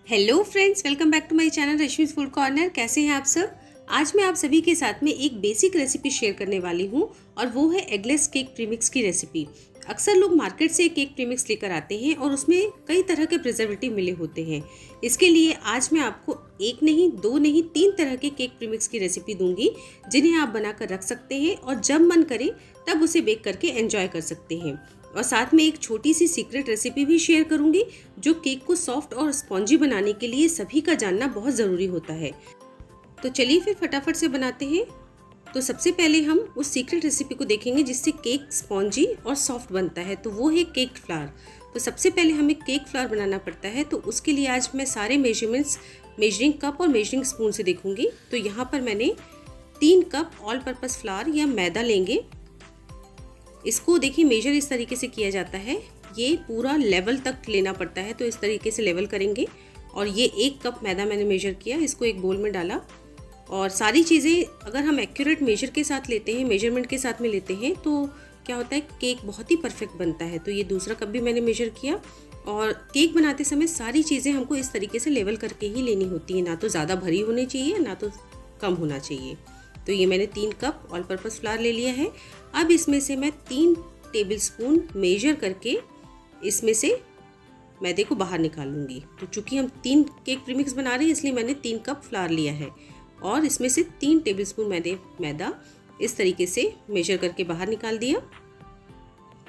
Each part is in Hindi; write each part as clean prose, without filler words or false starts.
Hello friends, welcome back to my channel Rashmi's food corner. कैसे हैं आप सब। आज मैं आप सभी के साथ में एक बेसिक रेसिपी शेयर करने वाली हूं और वो है एगलेस केक प्रीमिक्स की रेसिपी। अक्सर लोग मार्केट से केक प्रीमिक्स लेकर आते हैं और उसमें कई तरह के प्रिजर्वेटिव मिले होते हैं। इसके लिए आज मैं आपको एक नहीं, दो नहीं, तीन तरह के केक प्रीमिक्स की रेसिपी दूंगी जिन्हें आप बनाकर रख सकते हैं और जब मन करे तब उसे बेक करके एंजॉय कर सकते हैं। और साथ में एक छोटी सी सीक्रेट रेसिपी भी शेयर करूंगी जो केक को सॉफ्ट और स्पॉन्जी बनाने के लिए सभी का जानना बहुत ज़रूरी होता है। तो चलिए फिर फटाफट से बनाते हैं। तो सबसे पहले हम उस सीक्रेट रेसिपी को देखेंगे जिससे केक स्पॉन्जी और सॉफ्ट बनता है, तो वो है केक फ्लावर। तो सबसे पहले हमें केक फ्लावर बनाना पड़ता है, तो उसके लिए आज मैं सारे मेजरमेंट्स मेजरिंग कप और मेजरिंग स्पून से देखूंगी। तो यहाँ पर मैंने 3 कप ऑल पर्पस फ्लावर या मैदा लेंगे। इसको देखिए मेजर इस तरीके से किया जाता है, ये पूरा लेवल तक लेना पड़ता है, तो इस तरीके से लेवल करेंगे। और ये 1 कप मैदा मैंने मेजर किया, इसको एक बोल में डाला। और सारी चीज़ें अगर हम एक्यूरेट मेजर के साथ लेते हैं, मेजरमेंट के साथ में लेते हैं, तो क्या होता है केक बहुत ही परफेक्ट बनता है। तो ये दूसरा कप भी मैंने मेजर किया। और केक बनाते समय सारी चीज़ें हमको इस तरीके से लेवल करके ही लेनी होती है, ना तो ज़्यादा भरी होनी चाहिए ना तो कम होना चाहिए। तो ये मैंने 3 कप ऑल पर्पस फ्लावर ले लिया है। अब इसमें से मैं 3 टेबलस्पून मेजर करके इसमें से मैदे को बाहर निकाल लूँगी। तो चूँकि हम 3 केक प्रीमिक्स बना रहे हैं इसलिए मैंने 3 कप फ्लावर लिया है और इसमें से 3 टेबलस्पून मैदा इस तरीके से मेजर करके बाहर निकाल दिया।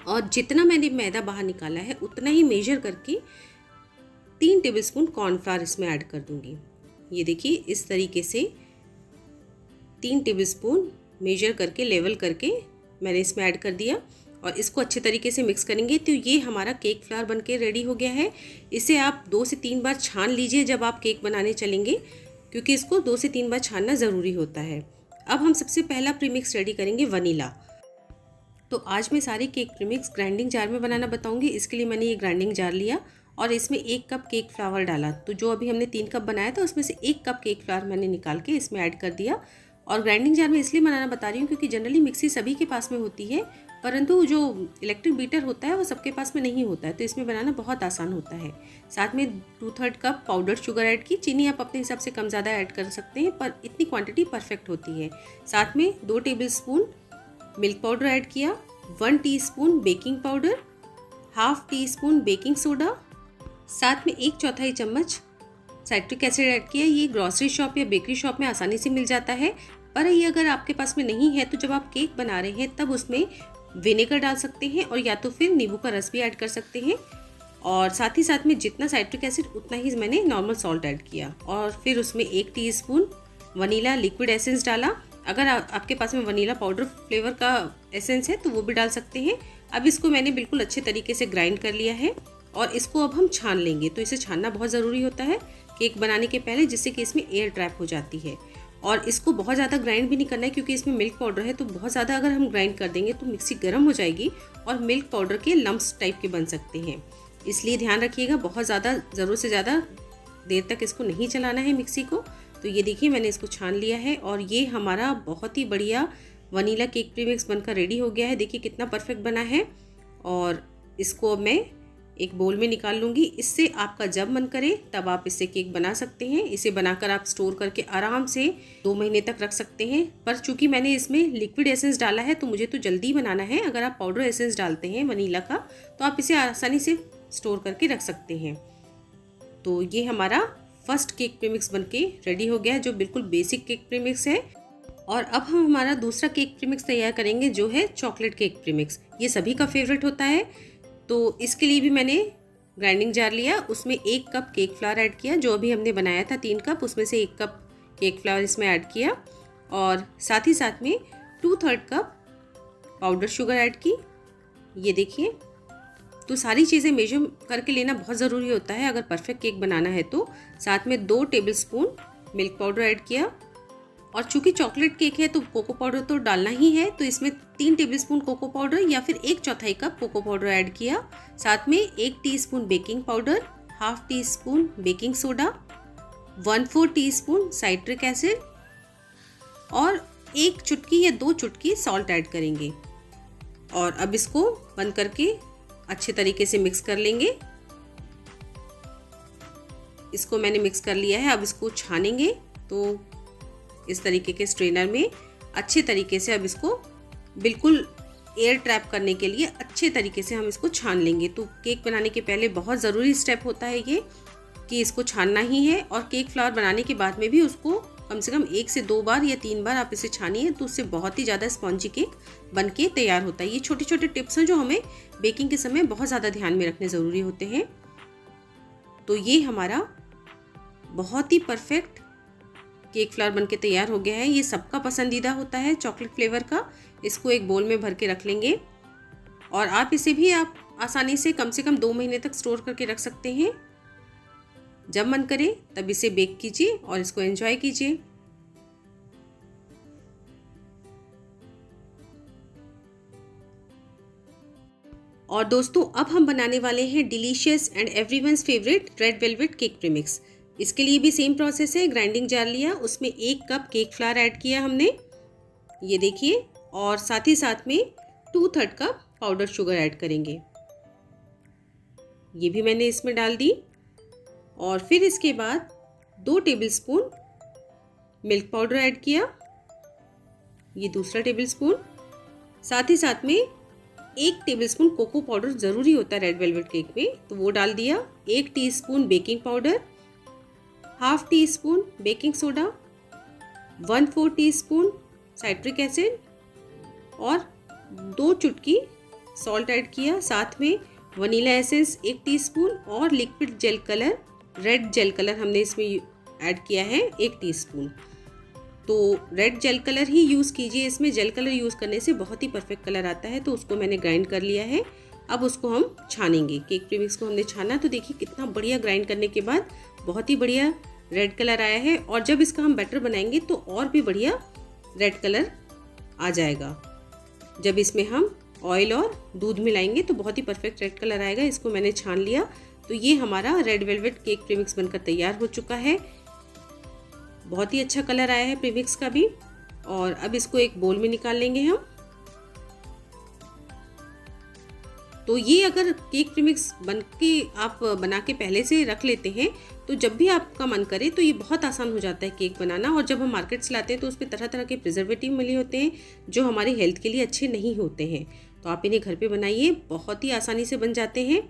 और जितना मैंने मैदा बाहर निकाला है उतना ही मेजर करके 3 टेबलस्पून कॉर्नफ्लावर इसमें ऐड कर दूँगी। ये देखिए इस तरीके से 3 टेबलस्पून मेजर करके लेवल करके मैंने इसमें ऐड कर दिया और इसको अच्छे तरीके से मिक्स करेंगे। तो ये हमारा केक फ्लावर बनके रेडी हो गया है। इसे आप 2 से 3 बार छान लीजिए जब आप केक बनाने चलेंगे, क्योंकि इसको 2 से 3 बार छानना ज़रूरी होता है। अब हम सबसे पहला प्रीमिक्स रेडी करेंगे वनीला। तो आज मैं सारे केक प्रीमिक्स ग्राइंडिंग जार में बनाना बताऊंगी। इसके लिए मैंने ये ग्राइंडिंग जार लिया और इसमें 1 कप केक फ्लावर डाला। तो जो अभी हमने 3 कप बनाया था उसमें से 1 कप केक फ्लावर मैंने निकाल के इसमें ऐड कर दिया। और ग्राइंडिंग जार में इसलिए बनाना बता रही हूँ क्योंकि जनरली मिक्सी सभी के पास में होती है, परंतु जो इलेक्ट्रिक बीटर होता है वो सबके पास में नहीं होता है, तो इसमें बनाना बहुत आसान होता है। साथ में 2/3 कप पाउडर शुगर ऐड की। चीनी आप अपने हिसाब से कम ज़्यादा ऐड कर सकते हैं, पर इतनी क्वांटिटी परफेक्ट होती है। साथ में 2 टेबलस्पून मिल्क पाउडर ऐड किया, 1 teaspoon baking powder, ½ teaspoon baking soda, साथ में 1/4 चम्मच साइट्रिक एसिड ऐड किया। ये ग्रॉसरी शॉप या बेकरी शॉप में आसानी से मिल जाता है, पर ये अगर आपके पास में नहीं है तो जब आप केक बना रहे हैं तब उसमें विनेगर डाल सकते हैं और या तो फिर नींबू का रस भी ऐड कर सकते हैं। और साथ ही साथ में जितना साइट्रिक एसिड उतना ही मैंने नॉर्मल सॉल्ट ऐड किया। और फिर उसमें 1 टीस्पून वनीला लिक्विड एसेंस डाला। अगर आपके पास में वनीला पाउडर फ्लेवर का एसेंस है तो वो भी डाल सकते हैं। अब इसको मैंने बिल्कुल अच्छे तरीके से ग्राइंड कर लिया है और इसको अब हम छान लेंगे। तो इसे छानना बहुत ज़रूरी होता है केक बनाने के पहले, जिससे कि इसमें एयर ट्रैप हो जाती है। और इसको बहुत ज़्यादा ग्राइंड भी नहीं करना है क्योंकि इसमें मिल्क पाउडर है, तो बहुत ज़्यादा अगर हम ग्राइंड कर देंगे तो मिक्सी गर्म हो जाएगी और मिल्क पाउडर के लम्प्स टाइप के बन सकते हैं। इसलिए ध्यान रखिएगा, बहुत ज़्यादा ज़रूरत से ज़्यादा देर तक इसको नहीं चलाना है मिक्सी को। तो ये देखिए मैंने इसको छान लिया है और ये हमारा बहुत ही बढ़िया वनीला केक प्रीमिक्स बनकर रेडी हो गया है। देखिए कितना परफेक्ट बना है। और इसको मैं एक बोल में निकाल लूँगी। इससे आपका जब मन करे तब आप इससे केक बना सकते हैं। इसे बनाकर आप स्टोर करके आराम से 2 महीने तक रख सकते हैं। पर चूंकि मैंने इसमें लिक्विड एसेंस डाला है तो मुझे तो जल्दी बनाना है। अगर आप पाउडर एसेंस डालते हैं वनीला का तो आप इसे आसानी से स्टोर करके रख सकते हैं। तो ये हमारा फर्स्ट केक प्रीमिक्स बनके रेडी हो गया है, जो बिल्कुल बेसिक केक प्रीमिक्स है। और अब हम हमारा दूसरा केक प्रीमिक्स तैयार करेंगे जो है चॉकलेट केक प्रीमिक्स। ये सभी का फेवरेट होता है। तो इसके लिए भी मैंने ग्राइंडिंग जार लिया, उसमें 1 कप केक फ्लावर ऐड किया। जो अभी हमने बनाया था 3 कप, उसमें से 1 कप केक फ्लावर इसमें ऐड किया। और साथ ही साथ में 2/3 कप पाउडर शुगर ऐड की। ये देखिए, तो सारी चीज़ें मेजर करके लेना बहुत ज़रूरी होता है अगर परफेक्ट केक बनाना है तो। साथ में 2 टेबलस्पून मिल्क पाउडर ऐड किया। और चूंकि चॉकलेट केक है तो कोको पाउडर तो डालना ही है, तो इसमें 3 टेबलस्पून कोको पाउडर या फिर 1/4 कप कोको पाउडर ऐड किया। साथ में 1 teaspoon baking powder, ½ teaspoon baking soda, 1/4 teaspoon citric acid और 1 चुटकी या 2 चुटकी सॉल्ट ऐड करेंगे। और अब इसको बंद करके अच्छे तरीके से मिक्स कर लेंगे। इसको मैंने मिक्स कर लिया है। अब इसको छानेंगे तो इस तरीके के स्ट्रेनर में अच्छे तरीके से अब इसको बिल्कुल एयर ट्रैप करने के लिए अच्छे तरीके से हम इसको छान लेंगे। तो केक बनाने के पहले बहुत ज़रूरी स्टेप होता है ये कि इसको छानना ही है, और केक फ्लावर बनाने के बाद में भी उसको कम से कम 1 से 2 बार या 3 बार आप इसे छानिए, तो उससे बहुत ही ज़्यादा स्पॉन्जी केक बन के तैयार होता है। ये छोटे छोटे टिप्स हैं जो हमें बेकिंग के समय बहुत ज़्यादा ध्यान में रखने ज़रूरी होते हैं। तो ये हमारा बहुत ही परफेक्ट केक फ्लावर बनके तैयार हो गया है। ये सबका पसंदीदा होता है चॉकलेट फ्लेवर का। इसको एक बोल में भर के रख लेंगे, और आप इसे भी आप आसानी से कम 2 महीने तक स्टोर करके रख सकते हैं। जब मन करे तब इसे बेक कीजिए और इसको एंजॉय कीजिए। और दोस्तों, अब हम बनाने वाले हैं delicious and everyone's favourite red velvet cake premix. इसके लिए भी सेम प्रोसेस है। ग्राइंडिंग जार लिया, उसमें 1 कप केक फ्लावर ऐड किया हमने, ये देखिए, और साथ ही साथ में 2/3 कप पाउडर शुगर ऐड करेंगे, ये भी मैंने इसमें डाल दी। और फिर इसके बाद 2 टेबलस्पून मिल्क पाउडर ऐड किया, ये दूसरा टेबलस्पून। साथ ही साथ में 1 टेबलस्पून कोको पाउडर ज़रूरी होता है रेड वेलवेट केक में, तो वो डाल दिया। 1 teaspoon baking powder, ½ teaspoon baking soda, 1/4 teaspoon citric acid और 2 चुटकी सॉल्ट ऐड किया। साथ में वनीला एसेंस 1 टीस्पून और liquid gel colour, red jail colour हमने इसमें ऐड किया है 1 टीस्पून। तो रेड जेल कलर ही यूज़ कीजिए, इसमें जेल कलर यूज़ करने से बहुत ही परफेक्ट कलर आता है। तो उसको मैंने ग्राइंड कर लिया है। अब उसको हम छानेंगे। केक प्रीमिक्स को हमने छाना, तो देखिए कितना बढ़िया ग्राइंड करने के बाद बहुत ही बढ़िया रेड कलर आया है। और जब इसका हम बैटर बनाएंगे तो और भी बढ़िया रेड कलर आ जाएगा। जब इसमें हम ऑयल और दूध मिलाएंगे तो बहुत ही परफेक्ट रेड कलर आएगा। इसको मैंने छान लिया। तो ये हमारा रेड वेलवेट केक प्रीमिक्स बनकर तैयार हो चुका है। बहुत ही अच्छा कलर आया है प्रीमिक्स का भी। और अब इसको एक बोल में निकाल लेंगे हम। तो ये अगर केक प्रीमिक्स आप बना के पहले से रख लेते हैं, तो जब भी आपका मन करे तो ये बहुत आसान हो जाता है केक बनाना। और जब हम मार्केट से लाते हैं तो उसमें तरह तरह के प्रिजर्वेटिव मिले होते हैं जो हमारी हेल्थ के लिए अच्छे नहीं होते हैं। तो आप इन्हें घर पे बनाइए, बहुत ही आसानी से बन जाते हैं।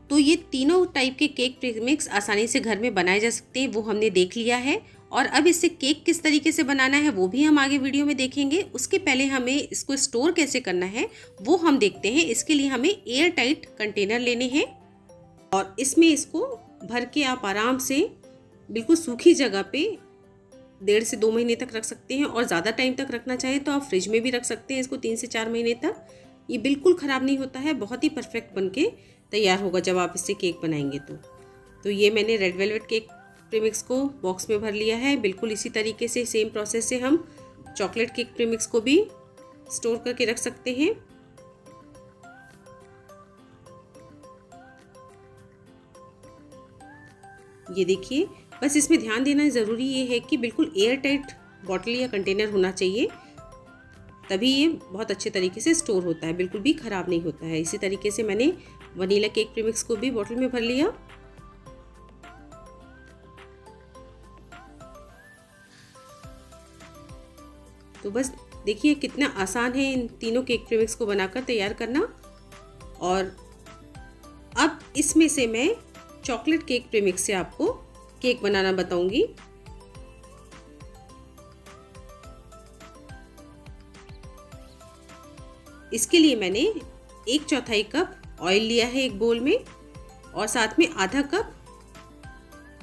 तो ये तीनों टाइप के केक प्रीमिक्स आसानी से घर में बनाए जा सकते हैं, वो हमने देख लिया है। और अब इससे केक किस तरीके से बनाना है वो भी हम आगे वीडियो में देखेंगे। उसके पहले हमें इसको स्टोर कैसे करना है वो हम देखते हैं। इसके लिए हमें एयर टाइट कंटेनर लेने हैं, और इसमें इसको भर के आप आराम से बिल्कुल सूखी जगह पे 1.5 से 2 महीने तक रख सकते हैं। और ज़्यादा टाइम तक रखना चाहे तो आप फ्रिज में भी रख सकते हैं इसको 3 से 4 महीने तक। ये बिल्कुल ख़राब नहीं होता है, बहुत ही परफेक्ट बन के तैयार होगा जब आप इससे केक बनाएंगे तो ये मैंने रेड वेलवेट केक प्रीमिक्स को बॉक्स में भर लिया है। बिल्कुल इसी तरीके से सेम प्रोसेस से हम चॉकलेट केक प्रीमिक्स को भी स्टोर करके रख सकते हैं। ये देखिए, बस इसमें ध्यान देना ज़रूरी ये है कि बिल्कुल एयर टाइट बॉटल या कंटेनर होना चाहिए, तभी ये बहुत अच्छे तरीके से स्टोर होता है, बिल्कुल भी ख़राब नहीं होता है। इसी तरीके से मैंने वनीला केक प्रीमिक्स को भी बॉटल में भर लिया। तो बस देखिए कितना आसान है इन तीनों केक प्रीमिक्स को बनाकर तैयार करना। और अब इसमें से मैं चॉकलेट केक प्रीमिक्स से आपको केक बनाना बताऊंगी। इसके लिए मैंने 1/4 कप ऑयल लिया है एक बोल में, और साथ में आधा कप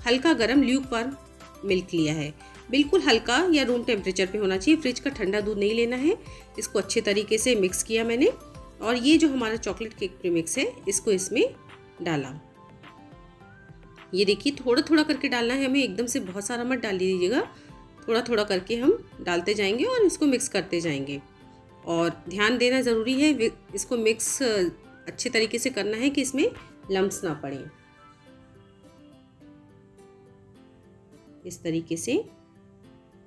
हल्का गरम ल्यूकवार्म मिल्क लिया है। बिल्कुल हल्का या रूम टेम्परेचर पे होना चाहिए, फ्रिज का ठंडा दूध नहीं लेना है। इसको अच्छे तरीके से मिक्स किया मैंने, और ये जो हमारा चॉकलेट केक प्रीमिक्स है इसको इसमें डाला। ये देखिए थोड़ा थोड़ा करके डालना है हमें, एकदम से बहुत सारा मत डाल दीजिएगा, थोड़ा थोड़ा करके हम डालते जाएंगे और इसको मिक्स करते जाएंगे। और ध्यान देना ज़रूरी है, इसको मिक्स अच्छे तरीके से करना है कि इसमें लम्स ना पड़े। इस तरीके से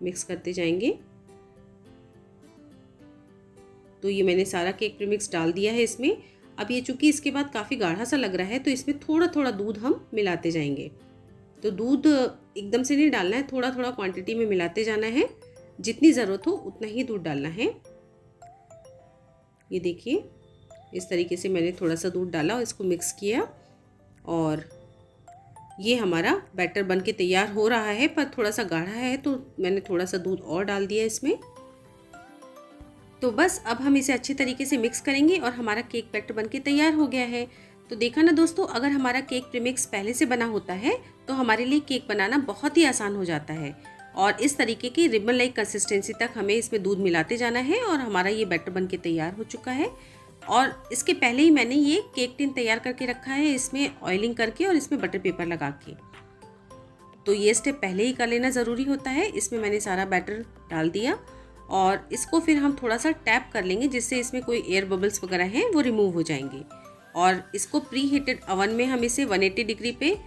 मिक्स करते जाएंगे। तो ये मैंने सारा केक प्रीमिक्स डाल दिया है इसमें। अब ये चूंकि इसके बाद काफ़ी गाढ़ा सा लग रहा है तो इसमें थोड़ा थोड़ा दूध हम मिलाते जाएंगे। तो दूध एकदम से नहीं डालना है, थोड़ा थोड़ा क्वांटिटी में मिलाते जाना है। जितनी ज़रूरत हो उतना ही दूध डालना है। ये देखिए इस तरीके से मैंने थोड़ा सा दूध डाला और इसको मिक्स किया और ये हमारा बैटर बन के तैयार हो रहा है, पर थोड़ा सा गाढ़ा है तो मैंने थोड़ा सा दूध और डाल दिया इसमें। तो बस अब हम इसे अच्छे तरीके से मिक्स करेंगे और हमारा केक बैटर बन के तैयार हो गया है। तो देखा ना दोस्तों, अगर हमारा केक प्रीमिक्स पहले से बना होता है तो हमारे लिए केक बनाना बहुत ही आसान हो जाता है। और इस तरीके की रिबन लाइक कंसिस्टेंसी तक हमें इसमें दूध मिलाते जाना है और हमारा ये बैटर बन के तैयार हो चुका है। और इसके पहले ही मैंने ये केक टिन तैयार करके रखा है, इसमें ऑयलिंग करके और इसमें बटर पेपर लगा के। तो ये स्टेप पहले ही कर लेना ज़रूरी होता है। इसमें मैंने सारा बैटर डाल दिया और इसको फिर हम थोड़ा सा टैप कर लेंगे, जिससे इसमें कोई एयर बबल्स वगैरह हैं वो रिमूव हो जाएंगे। और इसको प्री हीटेड अवन में हम इसे 180 डिग्री पे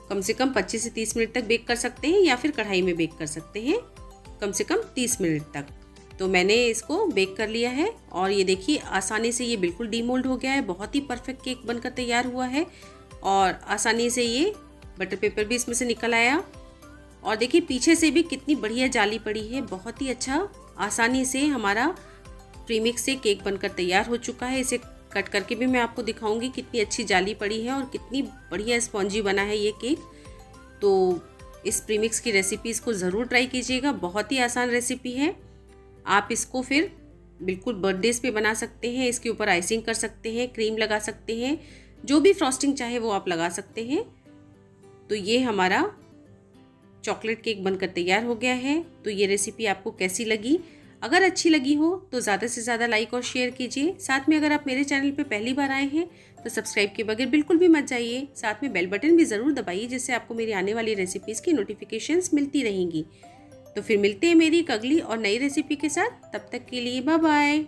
कम से कम 25 से 30 मिनट तक बेक कर सकते हैं, या फिर कढ़ाई में बेक कर सकते हैं कम से कम 30 मिनट तक। तो मैंने इसको बेक कर लिया है और ये देखिए आसानी से ये बिल्कुल डीमोल्ड हो गया है। बहुत ही परफेक्ट केक बनकर तैयार हुआ है और आसानी से ये बटर पेपर भी इसमें से निकल आया। और देखिए पीछे से भी कितनी बढ़िया जाली पड़ी है। बहुत ही अच्छा आसानी से हमारा प्रीमिक्स से केक बनकर तैयार हो चुका है। इसे कट करके भी मैं आपको दिखाऊंगी कितनी अच्छी जाली पड़ी है और कितनी बढ़िया स्पॉन्जी बना है ये केक। तो इस प्रीमिक्स की रेसिपीज़ को ज़रूर ट्राई कीजिएगा। बहुत ही आसान रेसिपी है। आप इसको फिर बिल्कुल बर्थडेज पे बना सकते हैं। इसके ऊपर आइसिंग कर सकते हैं, क्रीम लगा सकते हैं, जो भी फ्रॉस्टिंग चाहे वो आप लगा सकते हैं। तो ये हमारा चॉकलेट केक बनकर तैयार हो गया है। तो ये रेसिपी आपको कैसी लगी? अगर अच्छी लगी हो तो ज़्यादा से ज़्यादा लाइक और शेयर कीजिए। साथ में अगर आप मेरे चैनल पे पहली बार आए हैं तो सब्सक्राइब के बगैर बिल्कुल भी मत जाइए। साथ में बेल बटन भी ज़रूर दबाइए, जिससे आपको मेरी आने वाली रेसिपीज़ की नोटिफिकेशंस मिलती रहेंगी। तो फिर मिलते हैं मेरी एक अगली और नई रेसिपी के साथ। तब तक के लिए बाय बाय।